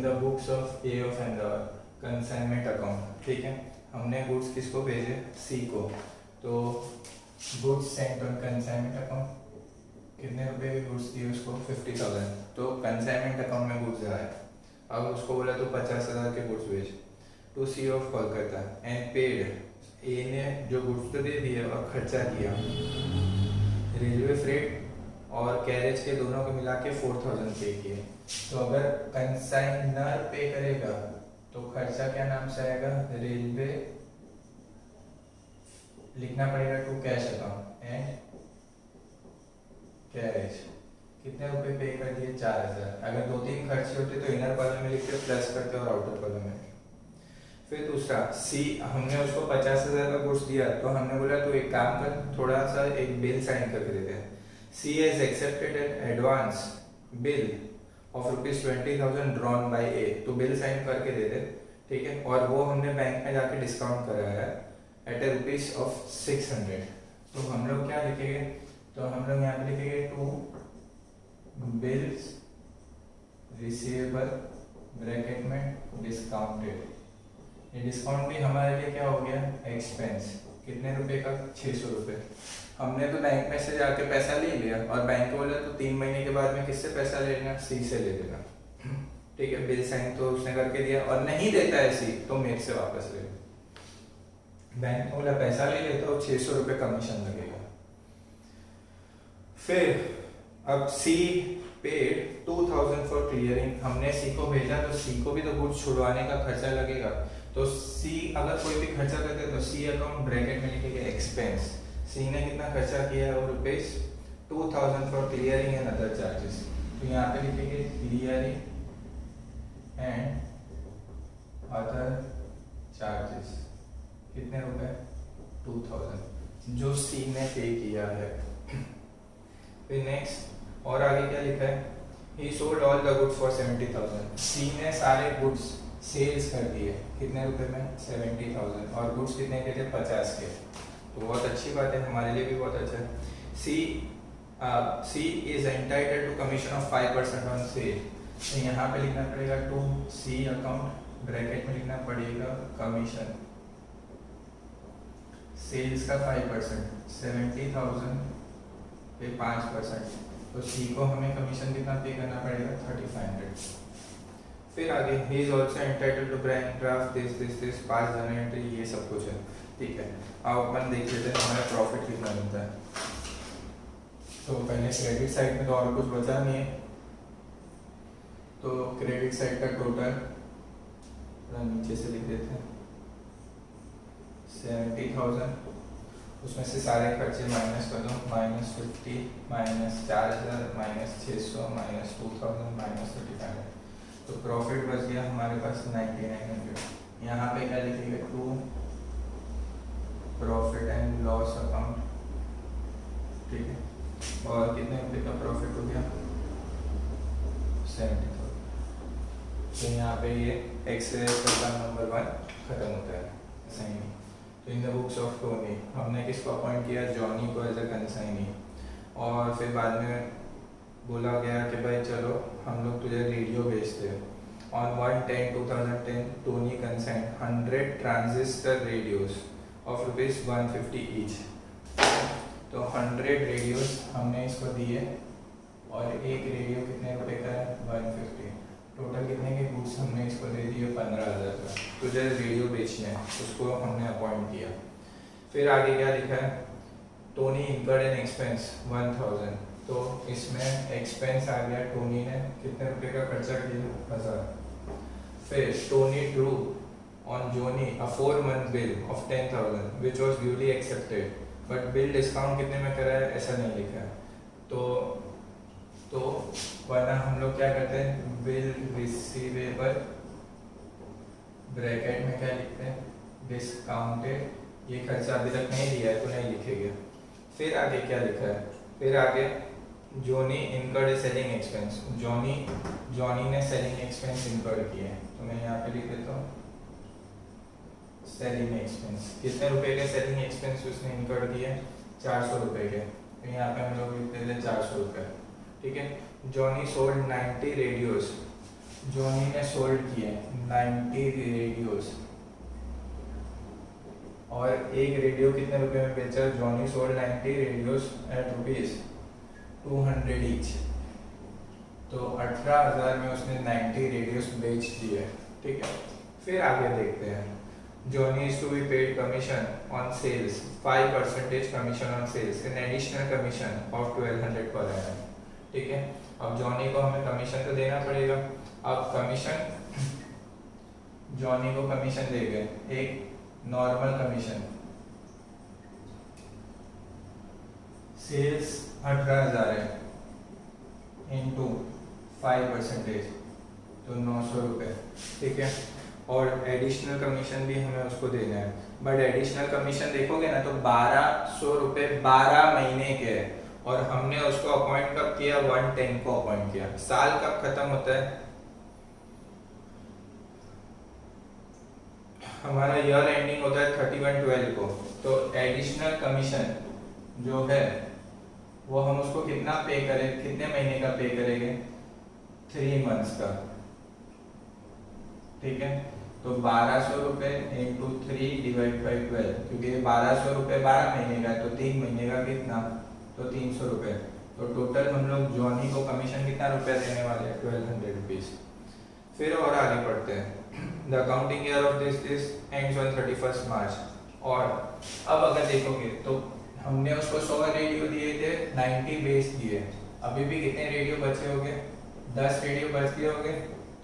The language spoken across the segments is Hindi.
The books of A of and consignment account. ठीक है, हमने गुड्स किसको भेजे, सी को, तो goods Saint on consignment account, कितने रुपए की गुड्स दिए उसको, 50,000। तो कंसाइनमेंट अकाउंट में गुड्स आए, अब उसको बोला तो 50,000 के गुड्स भेज to C of Kolkata and paid, A ने जो गुड्स तो दे दिए और खर्चा किया, रेलवे फ्रेट और कैरेज के दोनों को मिला के 4,000 पे किए। तो अगर कंसाइनर पे करेगा तो खर्चा क्या नाम से आएगा, रेलवे लिखना पड़ेगा to cash account and carriage, कितने रुपए पे कर दिए, 4,000। अगर 2-3 खर्चे होते तो इनर कॉलम में लिखते, प्लस करते और आउटर कॉलम में। फिर दूसरा सी, हमने उसको 50,000 का गुड्स दिया, तो हमने बोला तो एक काम कर, थोड़ा सा एक बिल साइन करके देते हैं, C has accepted an advance bill of ₹20,000 drawn by A, तो बिल साइन करके दे दे। ठीक है, और वो हमने बैंक में जाके डिस्काउंट कराया है एट ए ₹600। तो हम लोग क्या लिखेंगे, तो हम लोग यहाँ पे लिखेंगे टू बिल्स रिसीवेबल ब्रैकेट में डिस्काउंटेड। ये डिस्काउंट भी हमारे लिए क्या हो गया, एक्सपेंस, कितने रुपए का, 600 रुपये। हमने तो बैंक में से जाके पैसा ले लिया और बैंक को बोला तो 3 महीने के बाद में किससे पैसा ले लेना, सी से ले लेना। ठीक है, बिल साइन तो उसने करके दिया, और नहीं देता है सी तो मेरे से वापस ले लो। बैंक को बोला पैसा ले लेता तो 600 रुपये कमीशन लगेगा। फिर अब सी पेड 2,000 फॉर क्लियरिंग, हमने सी को भेजा तो सी को भी तो गुड्स छुड़वाने का खर्चा लगेगा, तो सी अगर कोई भी खर्चा करते हैं तो सी अकाउंट ब्रैकेट में लिखेंगे एक्सपेंस, सी ने कितना खर्चा किया है वो ₹2,000 for clearing and other charges, तो यहाँ पे लिखेंगे क्लियरिंग एंड अदर चार्जेस, कितने रुपए, 2,000 जो सी ने पे किया है। फिर नेक्स्ट और आगे क्या लिखा है, ही sold all the goods for 70,000, सी ने सारे गुड्स सेल्स कर दिए, कितने रुपए में, 70,000, और गुड्स कितने के थे, 50 के। तो बहुत अच्छी बात है, हमारे लिए भी बहुत अच्छा है। C is entitled to commission of 5% on sale, तो यहाँ पे लिखना पड़ेगा टू सी अकाउंट ब्रैकेट में लिखना पड़ेगा कमीशन, सेल्स का 5%, 70,000 पे 5%, तो सी को हमें कमीशन कितना पे करना पड़ेगा, 3,500। फिर आगे ही is also entitled to bank draft this pass journal entry, ये सब कुछ है। ठीक है, अब अपन देख लेते हैं हमारा प्रॉफिट कितना मिलता है। तो पहले क्रेडिट साइड में तो और कुछ बचा नहीं है, तो क्रेडिट साइड का टोटल नीचे से लिख देते हैं 70,000, उसमें से सारे खर्चे माइनस कर दो, -50 -4,000 -600 -2,000 -3,500, तो प्रॉफिट बच गया हमारे पास 9,900। यहाँ पे क्या लिखेंगे, to profit and loss account. ठीक है, और कितने रुपये का प्रॉफिट हो गया, 70,000। तो यहाँ पे ये एक्सरसाइज का नंबर 1 खत्म होता है। सही, तो इन द बुक्स ऑफ टोनी हमने किसको अपॉइंट किया, जॉनी को एज अ कंसाइनी, और फिर बाद में बोला गया कि भाई चलो हम लोग तुझे रेडियो भेजते हैं। On 1/10/2010 Tony consign 100 transistor radios of ₹150 each, तो 100 रेडियोस हमने इसको दिए, और एक रेडियो कितने रुपए का है, 150। टोटल कितने के गुड्स हमने इसको दे दिए, 15,000 का, तुझे रेडियो बेचने हैं, उसको हमने अपॉइंट किया। फिर आगे क्या लिखा है, टोनी इनकर्ड एन एक्सपेंस 1,000, तो इसमें एक्सपेंस आ गया, टोनी ने कितने रुपए का खर्चा किया, 1,000। फिर Tony Drew on Johnny a 4-month bill of 10,000 which was duly accepted, but bill discount कितने में करा है, ऐसा नहीं लिखा है। तो वरना हम लोग क्या करते हैं, बिल रिसीवेबल ब्रैकेट में क्या लिखते हैं, डिस्काउंटेड, ये खर्चा अभी तक नहीं दिया है तो नहीं लिखेंगे। फिर आगे क्या लिखा है, फिर आगे Johnny incurred selling expense, Johnny ने सेलिंग एक्सपेंस इनकर्ड किए हैं, तो मैं यहाँ पे लिख देता हूँ सेलिंग एक्सपेंस, कितने रुपए के सेलिंग एक्सपेंस उसने इनकर्ड किए, 400 रुपए के, तो यहाँ पे हम लोग लिखते थे 400 रुपये। ठीक है, जॉनी सोल्ड 90 रेडियोस जॉनी ने सोल्ड किए 90 रेडियोस, और एक रेडियो कितने रुपए में बेचा? Johnny sold 90 radios at ₹200 each. तो 18,000 में उसने 90 रेडियोस बेच दिए। ठीक है, फिर आगे देखते हैं। Johnny is to be paid commission on sales 5% commission on sales an additional commission of 1200 per annum. ठीक है, अब जॉनी को हमें कमीशन तो देना पड़ेगा। अब कमीशन, जॉनी को कमीशन देंगे, एक नॉर्मल कमीशन, सेल्स 18,000 है इनटू 5%, तो 900 रुपये। ठीक है, और एडिशनल कमीशन भी हमें उसको देना है, बट एडिशनल कमीशन देखोगे ना तो 1200 रुपये 12 महीने के है, और हमने उसको अपॉइंट कब किया? 110 को अपॉइंट किया। साल कब खत्म होता है? हमारा ईयर एंडिंग होता है 31/12 को। तो एडिशनल कमीशन जो है वो हम उसको कितना पे करें, कितने महीने का पे करेंगे? 3 मंथ्स का। ठीक है, तो 1200 रुपये इंटू 3 डिवाइड बाई 12, क्योंकि 1200 रुपये 12 महीने का है, तो 3 महीने का कितना? तो 300 रुपये। तो टोटल हम लोग जॉनी को कमीशन कितना रुपया देने वाले हैं? 1200 रुपीज। फिर और आगे पढ़ते हैं। The accounting year of this ends on 31 मार्च। और अब अगर देखोगे तो हमने उसको 100 रेडियो दिए थे, 90 बेच दिए, अभी भी कितने रेडियो बचे होंगे? 10 रेडियो बच गए होंगे।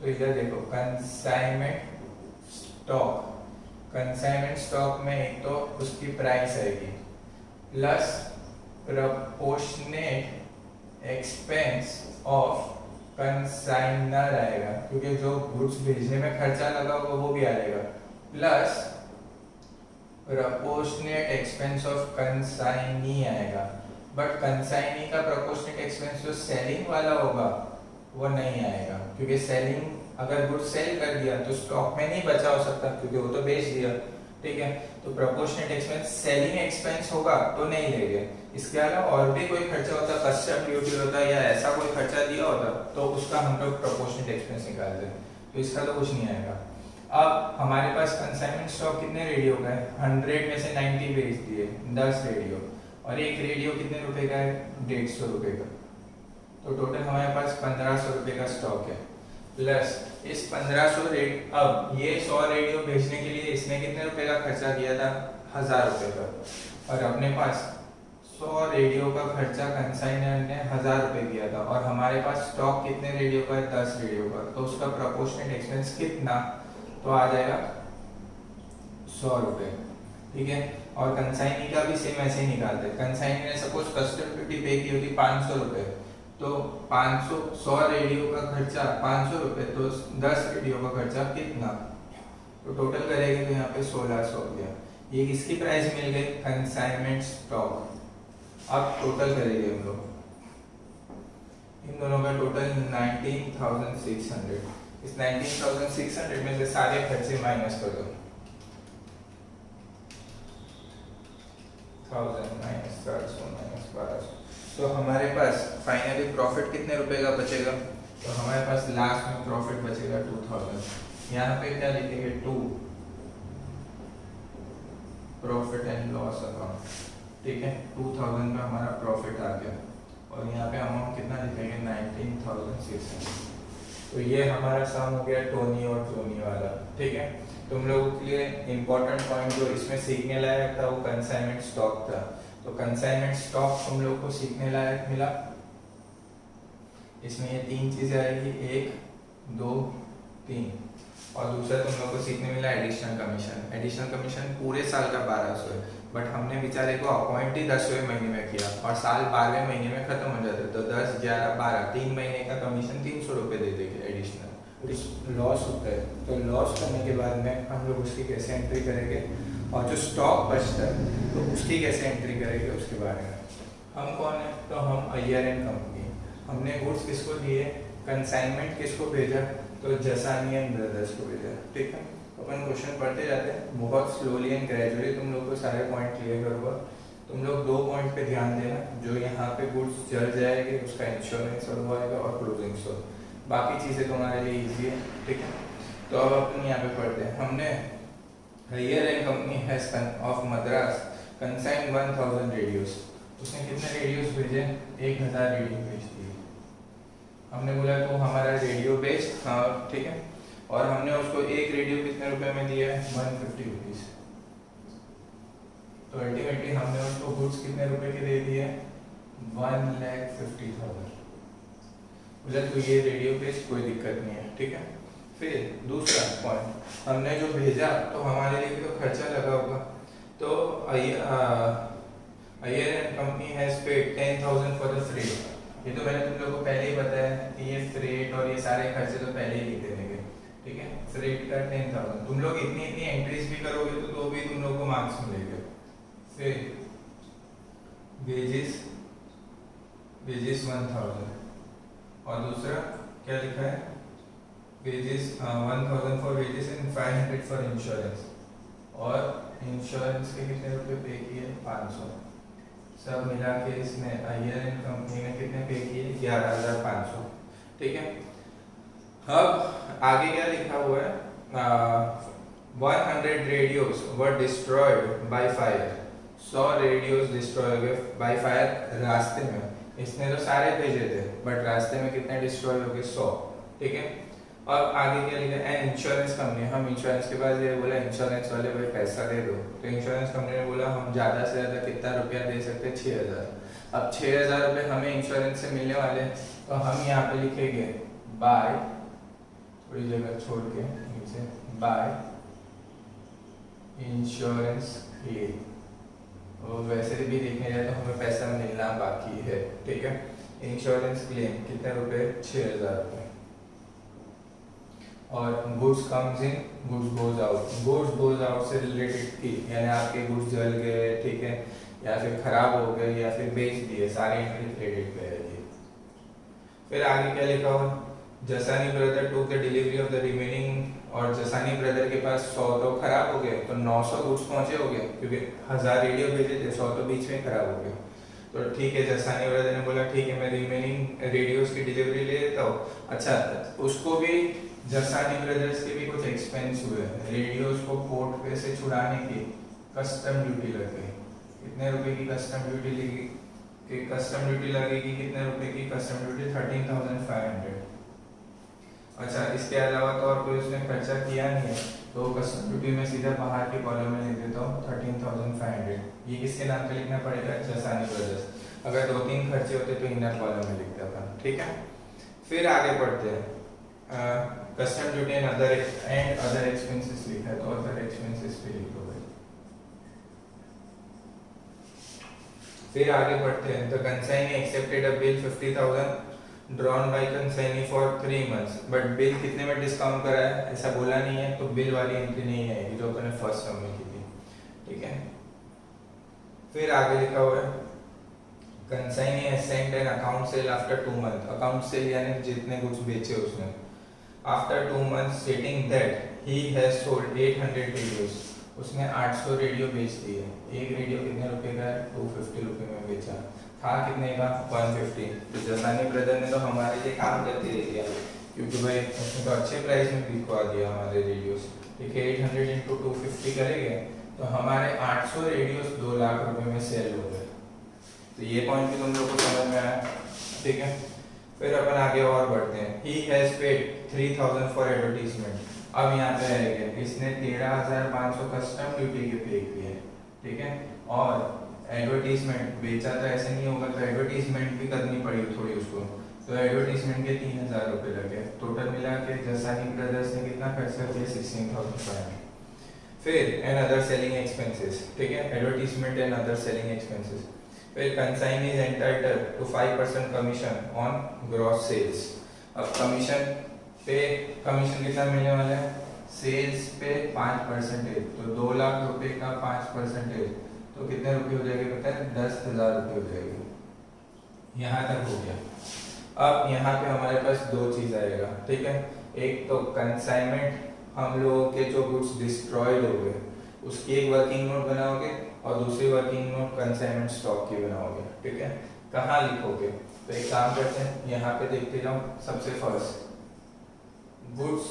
तो इधर देखो, कंसाइनमेंट स्टॉक, कंसाइनमेंट स्टॉक में एक तो उसकी प्राइस आएगी plus proportionate expense of consignor आएगा, क्योंकि जो गुड्स भेजने में खर्चा लगा होगा वो भी आएगा, plus proportionate expense of consignee आएगा। बट कंसाइनी का प्रोपोर्शनेट एक्सपेंस जो सेलिंग वाला होगा वो नहीं आएगा, क्योंकि सेलिंग, अगर गुड्स सेल कर दिया तो स्टॉक में नहीं बचा हो सकता, क्योंकि वो तो बेच दिया। ठीक है, तो प्रोपोर्शनेट एक्सपेंस सेलिंग एक्सपेंस होगा तो नहीं लेंगे। इसके अलावा और भी कोई खर्चा होता, कस्टम ड्यूटी होता या ऐसा कोई खर्चा दिया होता, तो उसका हम लोग प्रोपोर्शनेट एक्सपेंस निकालते हैं, तो इसका तो कुछ नहीं आएगा। अब हमारे पास कंसाइनमेंट स्टॉक कितने रेडियो का है? 100 में से 90 बेच दिए, 10 रेडियो, और एक रेडियो कितने रुपए का है? 150 रुपए का। तो टोटल हमारे पास 1500 रुपए का स्टॉक है, प्लस इस 1500 रेट, अब ये 100 रेडियो बेचने के लिए इसने कितने रुपए का खर्चा किया था? 1000 रुपए का, और अपने पास 100 रेडियो का खर्चा कंसाइनर ने 1000 रुपए किया था, और हमारे पास स्टॉक कितने रेडियो का है? 10 रेडियो का। तो उसका प्रोपोर्शनेट एक्सपेंस कितना? तो आ जाएगा 100 रुपए। ठीक है, और कंसाइनी का भी सेम ऐसे ही निकालते हैं। कंसाइनी ने सपोज कस्टम ड्यूटी पे की होती 500 रुपए, तो 500, 100 रेडियो का खर्चा 500 रुपए, तो 10 रेडियो का खर्चा कितना? तो टोटल करेंगे तो यहाँ पे 1600 हो गया। ये किसकी प्राइस मिल गई? Consignment stock. अब टोटल करेंगे हम लोग, इन दोनों का टोटल 19,600। इस 19,600 में से सारे खर्चे माइनस कर दो, 1000 माइनस 400 माइनस 1200, तो हमारे पास फाइनली प्रॉफिट कितने रुपए का बचेगा? तो हमारे पास लास्ट में प्रॉफिट बचेगा 2000। यहाँ पे क्या लिखेंगे? 2 प्रॉफिट एंड लॉस अकाउंट। ठीक है, 2000 का हमारा प्रॉफिट आ गया, और यहाँ पे अमाउंट कितना लिखेंगे? 19,600। तो ये हमारा सम हो गया टोनी और टोनी वाला। ठीक है, तुम लोगों के लिए इंपॉर्टेंट पॉइंट जो इसमें सीखने लायक था वो कंसाइनमेंट स्टॉक था। तो कंसाइनमेंट स्टॉक तुम लोग को सीखने लायक मिला। इसमें ये 3 चीजें आएगी, 1 2 3, और दूसरा तुम लोग को सीखने मिला एडिशनल कमीशन। एडिशनल कमीशन पूरे साल का 1200 है, बट हमने बेचारे को अपॉइंट ही 10वें महीने में किया, और साल 12वें महीने में खत्म हो जाते, तो 10 11 12 3 महीने का कमीशन 300 रुपये दे देंगे एडिशनल। लॉस होता है, तो लॉस करने के बाद में हम लोग उसकी कैसे एंट्री करेंगे, और जो स्टॉक बचता है तो उसकी कैसे एंट्री करेंगे उसके बारे में। हम कौन है? तो हम ईयर एंड कंपनी। हमने गुड्स किसको दिए? कंसाइनमेंट किसको भेजा? तो जसानी एंड ब्रदर्स को भेजा। ठीक है, अपन क्वेश्चन पढ़ते जाते हैं, बहुत स्लोली एंड ग्रेजुअली तुम लोग को सारे पॉइंट क्लियर करूँगा। तुम लोग 2 पॉइंट पे ध्यान देना, जो यहाँ पे गुड्स जल जाएंगे उसका इंश्योरेंस और वो आएगा, और क्लोजिंग स्टॉक। बाकी चीज़ें तुम्हारे लिए ईजी है, ठीक है। तो अब अपन यहाँ पे पढ़ते हैं। हमने hire and company has of Madras consign 1000 radios. उसने कितने रेडियोस भेजे? 1000 रेडियो भेज दिए। हमने बोला तो हमारा रेडियो बेच, हाँ ठीक है, और हमने उसको एक रेडियो कितने रुपए में दिया है? 150 रुपीज़। तो अल्टीमेटली हमने उसको गुड्स कितने रुपए के दे दिए? 1,50,000। बोला तो ये रेडियो बेच, कोई दिक्कत नहीं है, ठीक है। फिर दूसरा पॉइंट, हमने जो भेजा तो हमारे लिए भी तो खर्चा लगा होगा। तो hire and company has paid 10,000 for the freight. ये तो मैंने तुम लोगों को पहले ही बताया कि ये फ्रेट और ये सारे खर्चे तो पहले ही लिख देने के, ठीक है। फ्रेट का 10,000, तुम लोग इतनी इतनी एंट्रीज भी करोगे तो भी तुम लोग को मार्क्स मिलेंगे। फिर वेजेस 1,000, और दूसरा क्या लिखा है? Wages 1,000 for wages and 500 for insurance. और इंश्योरेंस के कितने रुपए पे किए? 500। सब मिला के इसने हायर एंड कंपनी ने कितने पे किए? 11,500, ठीक है। अब आगे क्या लिखा हुआ है? 100 radios were destroyed by fire. 100 radios destroy हो गए बाय फायर रास्ते में। इसने तो सारे भेजे थे बट रास्ते में कितने डिस्ट्रॉय हो गए? 100, ठीक है। और आगे क्या लिखा है? एंड इंश्योरेंस कंपनी, हम इंश्योरेंस के पास ये बोला इंश्योरेंस वाले भाई पैसा दे दो, तो इंश्योरेंस कंपनी ने बोला हम ज़्यादा से ज़्यादा कितना रुपया दे सकते हैं? 6,000। अब 6,000 रुपये हमें इंश्योरेंस से मिलने वाले, तो हम यहाँ पे लिखेंगे बाय, थोड़ी जगह छोड़ के नीचे, बाय इंश्योरेंस क्लेम। और वैसे भी देखने जाए तो हमें पैसा मिलना बाकी है, ठीक है। इंश्योरेंस क्लेम कितने रुपए? 6,000 रुपये। और goods comes in, goods goes out. Goods goes out से रिलेटेड की, यानी आपके गुड्स जल गए, ठीक है, या फिर खराब हो गए या फिर बेच दिए, सारे एंट्री क्रेडिट पे है ये। फिर आगे क्या लिखा हुआ? Jasani brother took the delivery of the remaining, और जसानी ब्रदर के पास 100 तो खराब हो गए, तो 900 गुड्स पहुंचे हो गए, क्योंकि 1000 रेडियो भेजे थे, 100 तो बीच में खराब हो गए। तो ठीक है, जसानी ब्रदर ने बोला ठीक है मैं रिमेनिंग रेडियोस की डिलीवरी ले लेता हूँ। अच्छा, उसको भी जसानी ब्रदर्स के भी कुछ एक्सपेंस हुए, रेडियोस को पोर्ट पे से छुड़ाने की कस्टम ड्यूटी लग गई। कितने रुपए की कस्टम ड्यूटी लगी? कस्टम ड्यूटी लगेगी कितने रुपए की? Custom duty 13,500। अच्छा, इसके अलावा तो और कोई उसने खर्चा किया नहीं है, तो कस्टम ड्यूटी में सीधा बाहर के कॉलम में लिख देता हूँ 13,500। ये किसके नाम पे लिखना पड़ेगा? जसानी ब्रदर्स। अगर 2-3 खर्चे होते तो इनर कॉलम में लिखते अपन, ठीक है। फिर आगे पढ़ते हैं। Custom duty and other expenses लिखा है, तो अदर एक्सपेंसेस पे लिखो भाई। फिर आगे बढ़ते हैं। The consignee accepted a bill 50,000 drawn by consignee for 3 months, but bill कितने में डिस्काउंट करा है ऐसा बोला नहीं है, तो बिल वाली एंट्री नहीं है जो अपने फर्स्ट टर्म में की थी, ठीक है। फिर आगे लिखा हुआ है consignee has sent an account cell after 2 months। Account cell यानी जितने कुछ बेचे उसने, after 2 months stating that he has sold 800 radios. उसने 800 रेडियो बेच दिए। एक रेडियो कितने रुपए का है? 250 रुपए में बेचा था। कितने का? 150। तो जसानी ब्रदर ने तो हमारे लिए काम करके दे दिया, क्योंकि भाई उसने तो अच्छे प्राइस में बिकवा दिया हमारे रेडियोस, ठीक है। 800 इंटू 250 करेंगे तो हमारे 800 रेडियोस 2 लाख रुपए में सेल हो गए। तो ये पॉइंट भी तुम लोग को समझ में आया, ठीक है। फिर अपन आगे और बढ़ते हैं। He has paid 3,000 for advertisement. अब यहाँ पे आएगा, इसने 13,500 कस्टम ड्यूटी के पे किए, ठीक है। और एडवर्टीजमेंट बेचा तो ऐसे नहीं होगा, तो एडवर्टीजमेंट भी करनी पड़ी थोड़ी उसको, तो एडवर्टीजमेंट के 3,000 रुपये लगे। टोटल मिला के जसानी ब्रदर्स ने कितना खर्चा किया? 16,500। फिर एंड अदर सेलिंग एक्सपेंसेस, ठीक है, advertisement and other selling expenses. फिर consignee is entitled to 5% commission on gross sales. अब कमीशन पे कमीशन कितना मिलने वाला है? सेल्स पे 5%, तो 2 लाख रुपए का 5%, तो कितने रुपए हो जाएंगे पता है? 10,000 रुपये हो जाएंगे। यहाँ तक हो गया। अब यहाँ पे हमारे पास 2 चीज आएगा, ठीक है। एक तो कंसाइनमेंट, हम लोगों के जो गुड्स डिस्ट्रॉयड हो गए उसकी एक वर्किंग नोट बनाओगे, और दूसरी वर्किंग नोट कंसाइनमेंट स्टॉक की बनाओगे, ठीक है। कहाँ लिखोगे? तो एक काम करते हैं, यहाँ पे देखते जाओ। सबसे first goods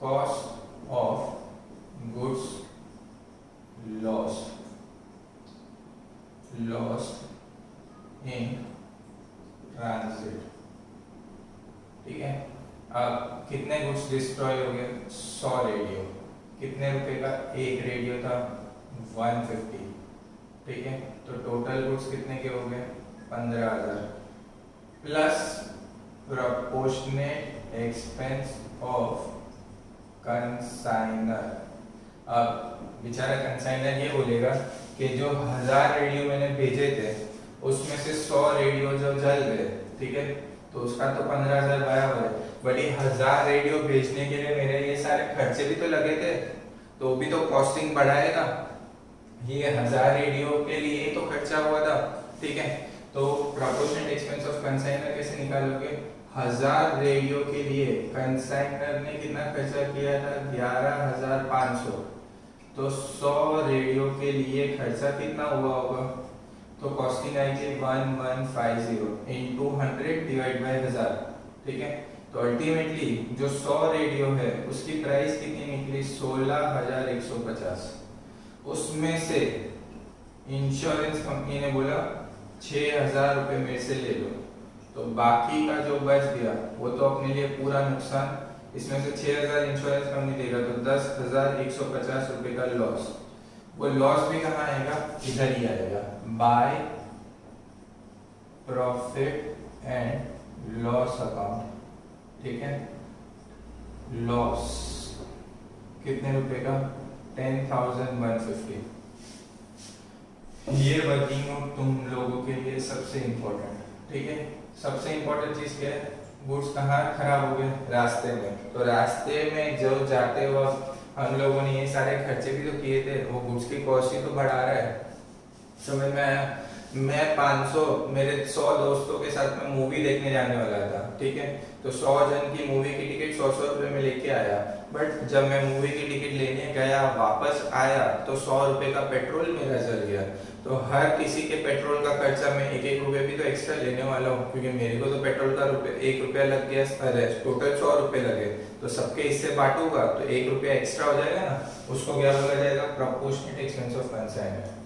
cost of goods lost in transit. ठीक है, अब कितने गुड्स डिस्ट्रॉय हो गए? 100 रेडियो। कितने रुपए का एक रेडियो था? 150। ठीक है, तो टोटल गुड्स कितने के हो गए? 15,000 plus proportionate expense of consignor. अब बेचारा कंसाइनर ये बोलेगा कि जो 1000 रेडियो मैंने भेजे थे उसमें से 100 रेडियो जो जल गए, ठीक है, तो उसका तो 15,000 बराबर है, बट ये 1000 रेडियो भेजने के लिए मेरे ये सारे खर्चे भी तो लगे थे, तो भी तो कॉस्टिंग बढ़ाएगा। ये 1000 रेडियो के लिए तो खर्चा हुआ था। ठीक है, तो प्रोपोर्शनेट एक्सपेंस ऑफ कंसाइनर कैसे निकालोगे? 1000 रेडियो के लिए कंसाइनर ने कितना खर्चा किया था? 11,500। तो 100 रेडियो के लिए खर्चा कितना हुआ होगा? तो कॉस्टिंग आएगी 1150 into 100 डिवाइड बाय 1000। ठीक है, तो अल्टीमेटली जो 100 रेडियो है उसकी प्राइस कितनी निकली? 16,150। उसमें से इंश्योरेंस कंपनी ने बोला 6,000 रुपए मेरे से ले लो, तो बाकी का जो बच गया वो तो अपने लिए पूरा नुकसान। इसमें से 6,000 इंश्योरेंस कंपनी देगा, तो 10,150 रुपए का लॉस। वो लॉस भी कहाँ आएगा? इधर ही आएगा, by profit and loss account. ठीक है, लॉस कितने रुपए का? 10,150। ये वर्किंग नोट तुम लोगों के लिए सबसे इंपॉर्टेंट। ठीक है, सबसे इंपॉर्टेंट चीज क्या है? गुड्स कहाँ खराब हो गए? रास्ते में। तो रास्ते में जो जाते वक्त हम लोगों ने ये सारे खर्चे भी तो किए थे, वो गुड्स की कॉस्ट ही तो बढ़ा रहा है। समझ में आया? मैं 500 मेरे 100 दोस्तों के साथ में मूवी देखने जाने वाला था। ठीक है, तो 100 जन की मूवी की टिकट 100 रुपए में लेके आया, बट जब मैं मूवी की टिकट लेने गया वापस आया तो 100 रुपए का पेट्रोल मेरा जल गया। तो हर किसी के पेट्रोल का खर्चा मैं 1-1 रुपए भी तो एक्स्ट्रा लेने वाला हूँ, क्योंकि मेरे को तो पेट्रोल का 1 रुपया लग गया, टोटल 100 रुपए लगे, तो सबके इससे बांटूंगा तो 1 रुपया एक्स्ट्रा हो जाएगा ना, उसको क्या बोला जाएगा? Proportionate expense of consignment.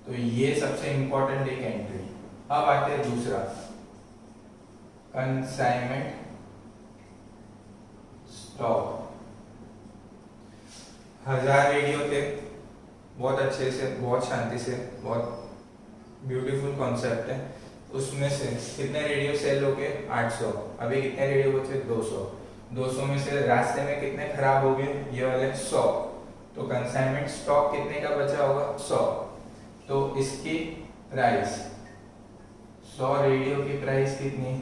तो ये सबसे इंपॉर्टेंट एक एंट्री। अब आते हैं दूसरा, कंसाइनमेंट स्टॉक। 1000 रेडियो थे, बहुत अच्छे से, बहुत शांति से, बहुत ब्यूटीफुल कॉन्सेप्ट है। उसमें से कितने रेडियो सेल हो गए? 800। अभी कितने रेडियो बचे? 200। 200 में से रास्ते में कितने खराब हो गए? ये वाले 100। तो कंसाइनमेंट स्टॉक कितने का बचा होगा? 100। तो इसकी प्राइस, 100 रेडियो की प्राइस कितनी?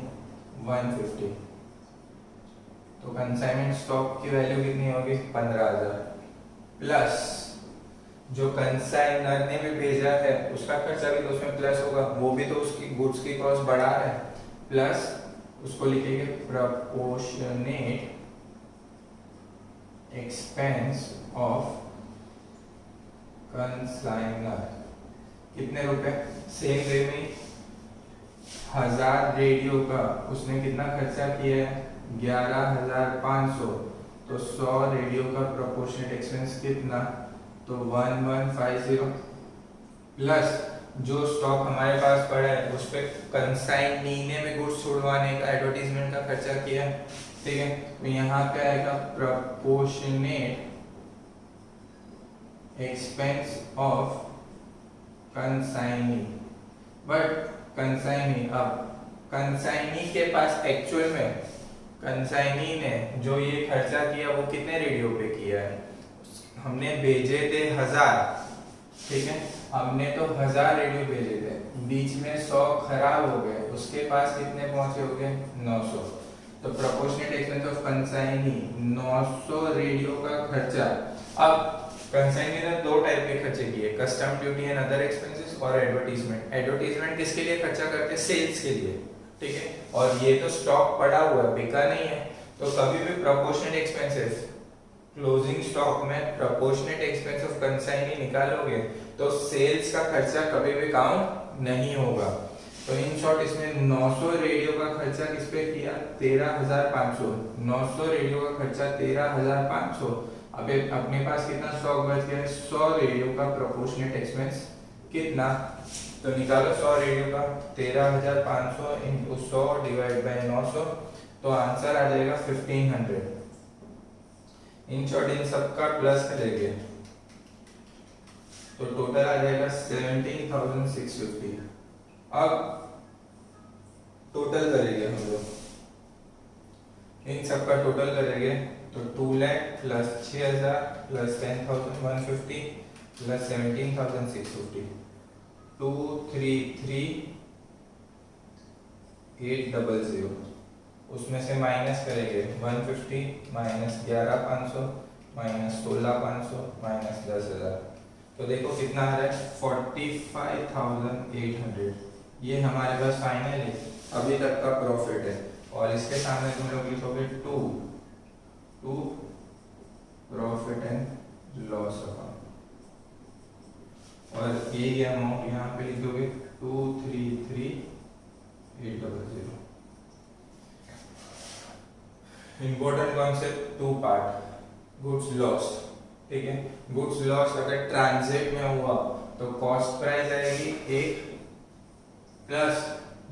150। तो कंसाइनमेंट स्टॉक की वैल्यू कितनी होगी? 15,000 प्लस जो कंसाइनर ने भी भेजा है उसका खर्चा भी तो उसमें प्लस होगा, वो भी तो उसकी गुड्स की कॉस्ट बढ़ा रहा है, प्लस उसको लिखेंगे प्रोपोर्शनेट एक्सपेंस ऑफ कंसाइनर। कितने रुपए? सेम वे में 1000 रेडियो का उसने कितना खर्चा किया है? 11,500। तो 100 रेडियो का प्रोपोर्शनेट एक्सपेंस कितना? तो 1150 प्लस जो स्टॉक हमारे पास पड़ा है उस पे कंसाइनी ने भी गुड्स छुड़वाने का एडवर्टीजमेंट का खर्चा किया है। ठीक है, तो यहाँ पे आएगा proportionate expense of consignee. But consignee, अब कंसाइनी के पास एक्चुअल में कंसाइनी ने जो ये खर्चा किया वो कितने रेडियो पे किया है? हमने भेजे थे 1000, ठीक है, हमने तो 1000 रेडियो भेजे थे, बीच में 100 खराब हो गए, उसके पास कितने पहुंचे हो गए? 900। तो proportionate expense of consignee 900 radio का खर्चा। अब कंसाइनी ने 2 टाइप के खर्चे किए, custom duty and other expenses और एडवर्टीजमेंट। एडवर्टीजमेंट किसके लिए खर्चा करते हैं? सेल्स के लिए। ठीक है, और ये तो स्टॉक पड़ा हुआ है, बिका नहीं है, तो कभी भी प्रोपोर्शनेट एक्सपेंसेस क्लोजिंग स्टॉक में प्रोपोर्शनेट एक्सपेंस ऑफ कंसाइनी निकालोगे तो सेल्स का खर्चा कभी भी काउंट नहीं होगा। तो इन शॉर्ट इसमें 900 रेडियो का खर्चा किस पे किया, 13,500। 900 रेडियो का खर्चा 13,500। अब अपने पास कितना स्टॉक बच गया है, 100 रेडियो का प्रोपोर्शनेट एक्सपेंस कितना, तो निकालो 100 रेडियो का 13,500 इंटू 100 डिवाइड बाय 900, तो आंसर आ जाएगा 1500। इन शॉर्ट इन सबका प्लस करेंगे तो टोटल आ जाएगा 17,650। अब टोटल करेंगे हम लोग, इन सबका टोटल करेंगे तो 2 लाख प्लस 6,000 प्लस 10,150 प्लस 17,650, 233,800। उसमें से माइनस करेंगे 150 माइनस 11,500 माइनस 16,500 माइनस 10,000, तो देखो कितना आ रहा है 45,800। ये हमारे पास फाइनल है अभी तक का प्रॉफिट है। और इसके सामने तुम लोग लिखोगे to profit and loss account, और ये अमाउंट यहाँ पे लिखोगे 233,800। Important concept, 2 part, goods loss, ठीक है। गुड्स लॉस अगर ट्रांजिट में हुआ तो कॉस्ट प्राइस आएगी 1 प्लस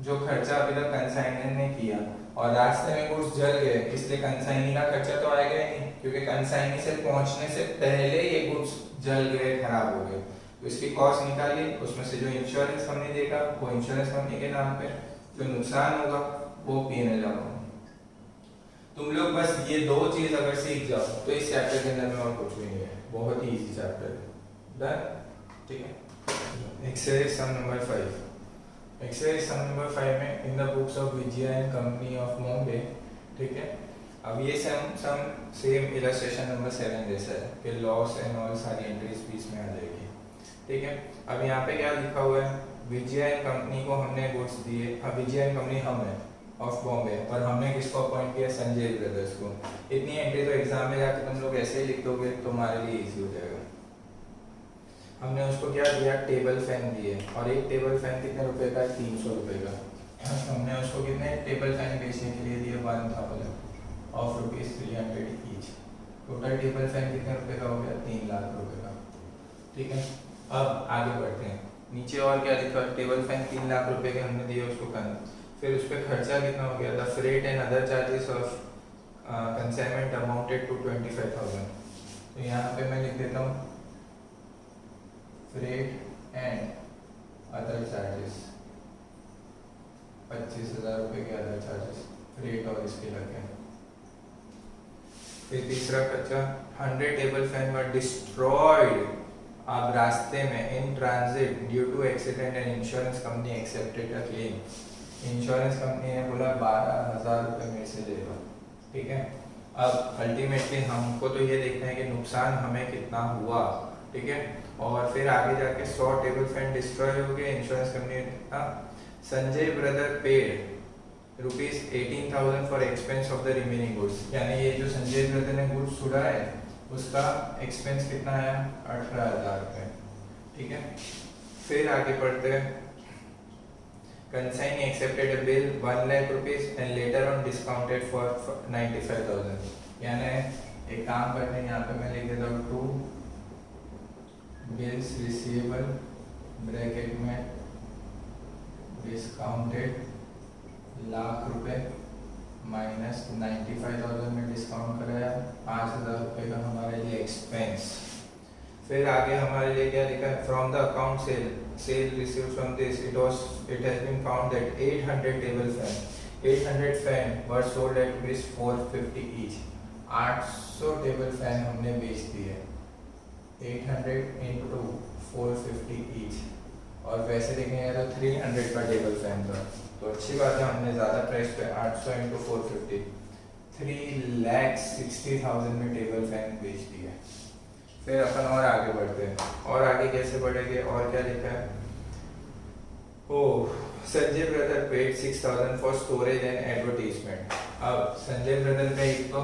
जो खर्चा अभी तक कंसाइनर ने किया, और रास्ते में गुड्स जल गए इसलिए कंसाइनी का खर्चा तो आएगा ही नहीं, क्योंकि कंसाइनी से पहुंचने से पहले ये गुड्स जल गए, खराब हो गए, तो इसकी कॉस्ट निकाली। उसमें से जो इंश्योरेंस हमने देखा वो इंश्योरेंस कंपनी के नाम पे, जो नुकसान होगा वो P&L अकाउंट। तुम लोग बस ये 2 चीज अगर सीख जाओ तो इस चैप्टर के अंदर में और कुछ भी नहीं है, बहुत ही इजी चैप्टर है। डन, ठीक है। Exercise sum number 5। Exercise sum number 5 में in the books of Vijay and company of Bombay, ठीक है। अब ये सम सेम इलस्ट्रेशन नंबर 7 जैसा है कि लॉस एंड ऑल सारी एंट्रीज बीच में आ जाएगी, ठीक है। अब यहाँ पे क्या लिखा हुआ है, विजय एंड कंपनी को हमने गुड्स दिए। अब विजय एंड कंपनी हम है ऑफ बॉम्बे, और हमने किसको अपॉइंट किया, संजय ब्रदर्स को। इतनी एंट्री तो एग्जाम में जाके तुम लोग ऐसे ही लिख दोगे, तुम्हारे लिए इजी हो जाएगा। हमने उसको क्या दिया, टेबल फैन दिए, और एक टेबल फैन कितने रुपए का है, 300 रुपए का। हमने उसको कितने टेबल फैन बेचने के लिए दिए, 1,000 of ₹300 each. Total table fan कितने रुपए का हो गया, 3 लाख रुपए का, ठीक है। अब आगे बढ़ते हैं, नीचे और क्या लिखा, टेबल फैन 3 लाख रुपए के हमने दिए उसको फिर उस पर खर्चा कितना हो गया, the freight and other charges of consignment amounted to 25,000। तो यहाँ पे मैं लिख देता हूँ फ्रेट एंड अदर चार्जेस, 25,000 रुपए के अदर चार्जेस, फ्रेट और इसके लगे। फिर तीसरा खर्चा, 100 टेबल फैन वर डिस्ट्रॉयड अब रास्ते में in transit due to accident and insurance company accepted a claim. Insurance company ने बोला 12,000 रुपए मेरे से ले लो, ठीक है। अब अल्टीमेटली हमको तो ये देखना है कि नुकसान हमें कितना हुआ, ठीक है। और फिर आगे जाके 100 टेबल फैन डिस्ट्रॉय हो गए, इंश्योरेंस कंपनी ने Sanjay brother paid ₹18,000 for expense of the remaining goods, यानी ये जो संजय ब्रदर ने गुड्स छुड़ा है उसका एक्सपेंस कितना आया, 18,000 रुपए, ठीक है। फिर आगे बढ़ते हैं, consignee accepted a bill 1 lakh rupees and later on discounted for 95,000, यानी एक काम करते हैं, यहाँ पे मैं लिख देता हूँ 2 बिल्स रिसीवेबल ब्रैकेट में डिस्काउंटेड लाख रुपए माइनस 95,000 में डिस्काउंट कराया, 5,000 रुपए का हमारे लिए एक्सपेंस। फिर आगे हमारे लिए क्या लिखा है, from the account sale received from this it has been found that 800 fan were sold at ₹450 each. 800 table fan हमने बेच दिए, 800 into 450 ईच, और वैसे देखेंगे तो 300 का टेबल फैन था, तो अच्छी बात है हमने ज़्यादा प्राइस पे 800 into 450 3,60,000 में टेबल फैन बेच दिया। फिर अपन और आगे बढ़ते हैं, और आगे कैसे बढ़ेंगे, और क्या लिखा है, oh Sanjay brother paid 6,000 for storage and advertisement. अब संजय ब्रदर का एक तो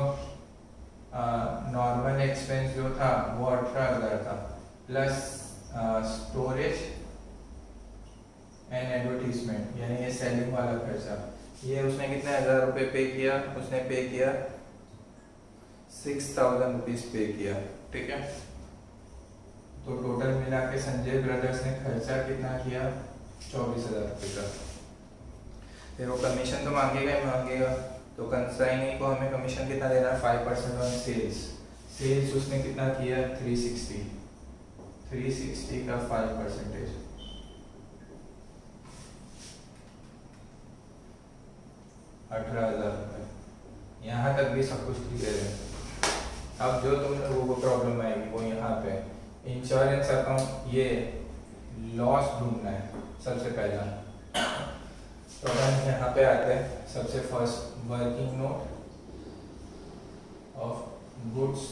नॉर्मल एक्सपेंस जो था वो 18,000 था, प्लस स्टोरेज एंड एडवर्टीजमेंट यानी ये सेलिंग वाला खर्चा, ये उसने कितने 1000 रुपये पे किया, उसने पे किया 6000 रुपीज पे किया, ठीक है। तो टोटल मिला के संजय ब्रदर्स ने खर्चा कितना किया, 24,000 रुपये का। फिर वो कमीशन तो मांगेगा ही मांगेगा, तो कंसाइनी को हमें कमीशन कितना देना है, 5% ऑन सेल्स। सेल्स उसने कितना किया, 360 का 5%, 18,000 रुपये। यहाँ तक भी सब कुछ क्लियर है। अब जो तुम लोगों को प्रॉब्लम आएगी वो यहाँ पे इंश्योरेंस अकाउंट, ये लॉस ढूंढना है सबसे पहला। तो हम यहाँ पे आते हैं, सबसे first working note of goods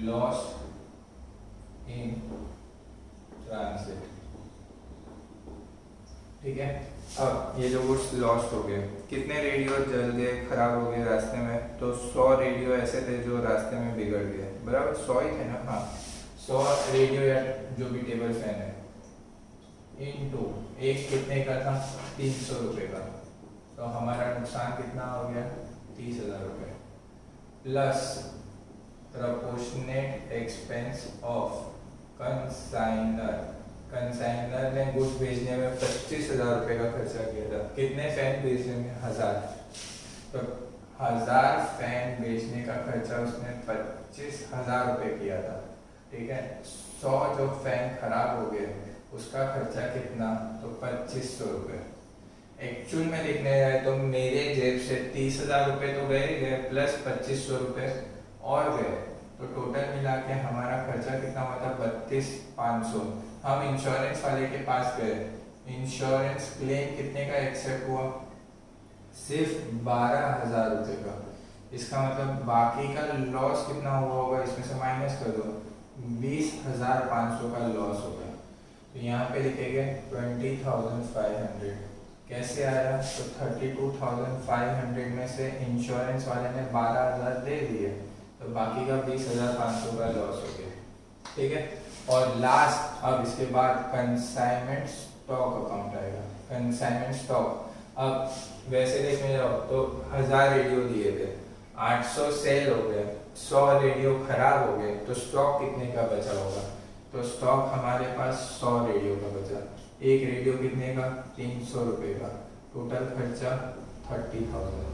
loss in transit, ठीक है। अब ये जो गुड्स लॉस्ट हो गए, कितने रेडियो जल गए, खराब हो गए रास्ते में, तो 100 रेडियो ऐसे थे जो रास्ते में बिगड़ गए, बराबर 100 ही थे ना, हाँ 100 रेडियो या जो भी टेबल फैन है, इनटू एक कितने का था, 300 रुपये का, तो हमारा नुकसान कितना हो गया, 30,000 रुपये, plus proportionate expense of consignor, consignor ने गुड्स भेजने में 25,000 रुपये का खर्चा किया था, कितने फैन भेजने में, 1000, तो 1000 फैन बेचने का खर्चा उसने 25,000 रुपये किया था, ठीक है। 100 जो फैन खराब हो गए उसका खर्चा कितना, तो 2500 रुपये। एक्चुअल में देखने जाए तो मेरे जेब से 30,000 रुपये तो गए प्लस 2500 रुपये और गए, तो टोटल मिला के हमारा खर्चा कितना हुआ था, 32,500। हम इंश्योरेंस वाले के पास गए, इंश्योरेंस क्लेम कितने का एक्सेप्ट हुआ, सिर्फ 12,000 रुपये का। इसका मतलब बाकी का लॉस कितना हुआ होगा, इसमें से माइनस कर दो, 20,500 का लॉस होगा। तो यहाँ पे लिखेंगे 20,500, कैसे आया, तो 32,500 में से इंश्योरेंस वाले ने 12,000 दे दिए, तो बाकी का 20,500 का लॉस हो गया, ठीक है। और लास्ट, अब इसके बाद कंसाइनमेंट स्टॉक अकाउंट आएगा, कंसाइनमेंट स्टॉक। अब वैसे देखने जाओ तो 1000 रेडियो दिए थे, 800 सेल हो गए, 100 रेडियो खराब हो गए, तो स्टॉक कितने का बचा होगा, तो स्टॉक हमारे पास 100 रेडियो का बचा, एक रेडियो कितने का, 300 रुपये का, टोटल खर्चा 30,000।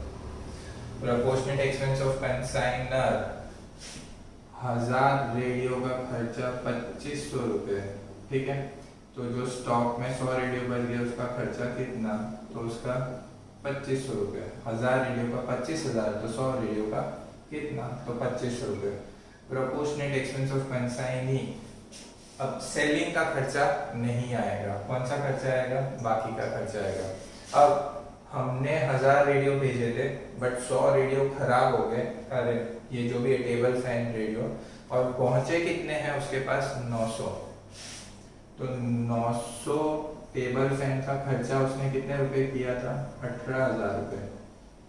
Proportionate expense of consignor, 1000 radio का खर्चा 2500 रुपये, ठीक है। तो जो स्टॉक में 100 रेडियो बच गया उसका खर्चा कितना, तो उसका 2500 रुपये, 1000 रेडियो का 25,000, तो 100 रेडियो का कितना, तो 2500 रुपये। प्रोपोर्शनेट एक्सपेंस ऑफ कंसाइनी, अब सेलिंग का खर्चा नहीं आएगा, कौन सा खर्चा आएगा, बाकी का खर्चा आएगा। अब हमने 1000 रेडियो भेजे थे बट 100 रेडियो खराब हो गए, अरे ये जो भी है टेबल फैन रेडियो, और पहुंचे कितने हैं उसके पास, 900, तो 900 टेबल फैन का खर्चा उसने कितने रुपए किया था, 18,000 रुपये।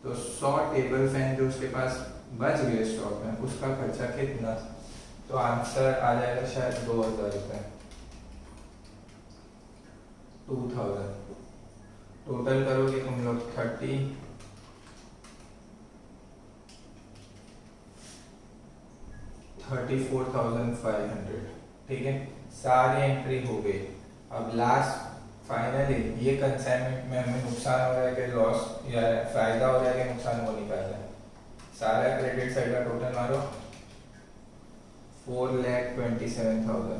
तो 100 टेबल फैन जो उसके पास बच गए स्टॉक में, उसका खर्चा कितना, तो आंसर आ जाएगा शायद 2,000 रुपये, 2000। टोटल करोगे तुम लोग 34,500, ठीक है। सारी एंट्री हो गई। अब लास्ट फाइनली ये कंसाइनमेंट में हमें नुकसान हो रहा है कि लॉस, या फायदा हो रहा है कि नुकसान, वो निकालना है। सारा क्रेडिट साइड का टोटल मारो, 4,27,000,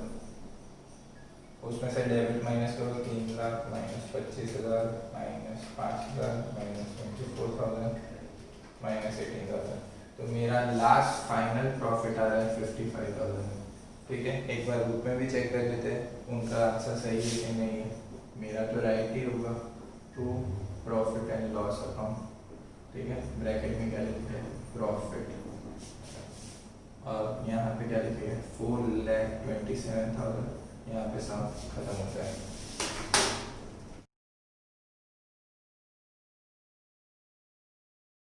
उसमें से डेबिट माइनस करो, 3 lakh minus 25,000 minus 5,000 minus 24,000 minus 18,000, तो मेरा लास्ट फाइनल प्रॉफिट आ रहा है 55,000, ठीक है। एक बार ग्रुप में भी चेक कर लेते हैं उनका आंसर सही है कि नहीं है, मेरा तो राइट ही होगा, to profit and loss account, ठीक है। ब्रैकेट में क्या लिखते हैं, प्रॉफिट, और यहाँ पे क्या लिखेंगे, 4,27,000, यहाँ पे सब खत्म होता है।